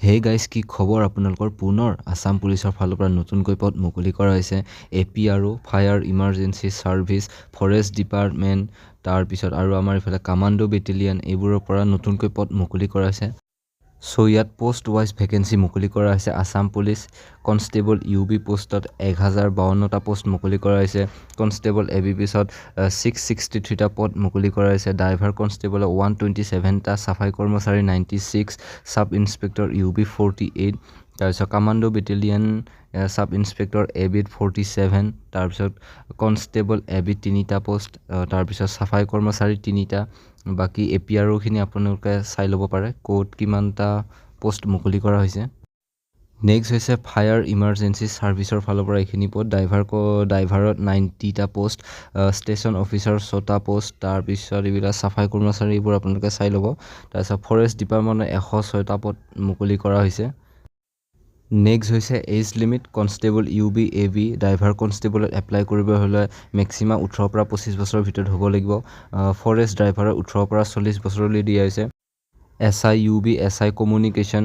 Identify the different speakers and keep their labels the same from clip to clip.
Speaker 1: Hey guys, কি খবৰ আপোনালোকৰ? পুনৰ আসাম পুলিচৰ ফালৰ পৰা নতুনকৈ পদ মুকলি কৰা হৈছে। APRO fire emergency service, forest department, তাৰপিছত আৰু আমাৰ ইফালে কামাণ্ডো বেটেলিয়ন, এইবোৰৰ পৰা নতুনকৈ পদ মুকলি কৰা হৈছে। চ' ইয়াত পোষ্ট ৱাইজ ভেকেঞ্চি মুকলি কৰা হৈছে। আসাম পুলিচ কনষ্টেবল UB পোষ্টত 1052টা পোষ্ট মুকলি কৰা হৈছে। কনষ্টেবল AB পিছত 663টা পদ মুকলি কৰা হৈছে। ড্ৰাইভাৰ কনষ্টেবলত 127টা, চাফাই কৰ্মচাৰী 96, চাব ইনস্পেক্টৰ UB 48, তাৰপিছত কামাণ্ডো বেটেলিয়ন চাব ইনস্পেক্টৰ ABত 47, তাৰপিছত কনষ্টেবল ABত 3টা পোষ্ট, তাৰপিছত চাফাই কৰ্মচাৰী 3টা। বাকী APROখিনি আপোনালোকে চাই ল'ব পাৰে ক'ত কিমানটা পোষ্ট মুকলি কৰা হৈছে। নেক্সট হৈছে ফায়াৰ ইমাৰ্জেঞ্চি ছাৰ্ভিচৰ ফালৰ পৰা এইখিনি পদ। ড্ৰাইভাৰত 90টা পোষ্ট, ষ্টেচন অফিচাৰ 6টা পোষ্ট, তাৰপিছত এইবিলাক চাফাই কৰ্মচাৰী এইবোৰ আপোনালোকে চাই ল'ব। তাৰপিছত ফৰেষ্ট ডিপাৰ্টমেণ্টৰ 106টা পদ মুকলি কৰা হৈছে। নেক্সট হৈছে age limit. Constable UB AB driver কনষ্টেবলত এপ্লাই কৰিব হ'লে মেক্সিমাম 18 পৰা 25 বছৰৰ ভিতৰত হ'ব লাগিব। ফৰেষ্ট ড্ৰাইভাৰৰ 18 পৰা 40 বছৰলৈ দিয়া হৈছে। SI UB SI কমিউনিকেশ্যন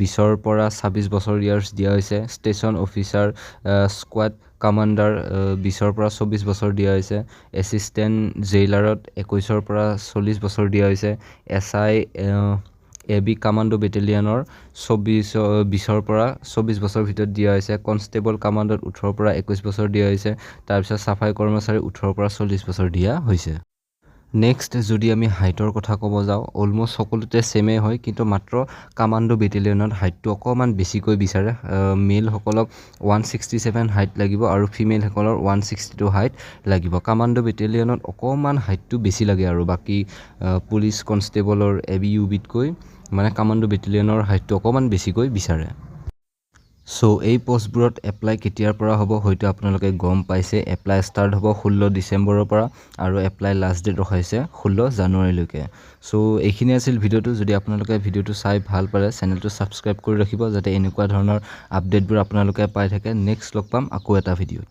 Speaker 1: 20ৰ পৰা 26 বছৰ ইয়াৰ্ছ দিয়া হৈছে। ষ্টেচন অফিচাৰ স্কোৱাড কামাণ্ডাৰ 20ৰ পৰা 24 বছৰ দিয়া হৈছে। এছিষ্টেণ্ট জেইলাৰত 21ৰ পৰা 40 বছৰ দিয়া হৈছে। SI AB কামাণ্ডো বেটেলিয়নৰ 20ৰ পৰা 24 বছৰ ভিতৰত দিয়া হৈছে। কনষ্টেবল কামাণ্ডোত 18ৰ পৰা 21 বছৰ দিয়া হৈছে। তাৰপিছত চাফাই কৰ্মচাৰী 18ৰ পৰা 40 বছৰ দিয়া হৈছে। নেক্সট যদি আমি হাইটৰ কথা ক'ব যাওঁ, অলম'ষ্ট সকলোতে ছেমেই হয়, কিন্তু মাত্ৰ কামাণ্ডো বেটেলিয়নত হাইটটো অকণমান বেছিকৈ বিচাৰে। মেলসকলক 167 হাইট লাগিব আৰু ফিমেলসকলৰ 162 হাইট লাগিব। কামাণ্ডো বেটেলিয়নত অকণমান হাইটটো বেছি লাগে আৰু বাকী পুলিচ কনষ্টেবলৰ AB UBতকৈ মানে কামাণ্ডো বেটেলিয়নৰ হাইটটো অকণমান বেছিকৈ বিচাৰে। চ' এই পোষ্টবোৰত এপ্লাই কেতিয়াৰ পৰা হ'ব হয়তো আপোনালোকে গম পাইছে। এপ্লাই ষ্টাৰ্ট হ'ব 16 ডিচেম্বৰৰ পৰা আৰু এপ্লাই লাষ্ট ডেট ৰখাইছে 16 জানুৱাৰীলৈকে। চ' এইখিনি আছিল ভিডিঅ'টো। যদি আপোনালোকে ভিডিঅ'টো চাই ভাল পালে চেনেলটো ছাবস্ক্ৰাইব কৰি ৰাখিব যাতে এনেকুৱা ধৰণৰ আপডেটবোৰ আপোনালোকে পাই থাকে। নেক্সট লগ পাম আকৌ এটা ভিডিঅ'ত।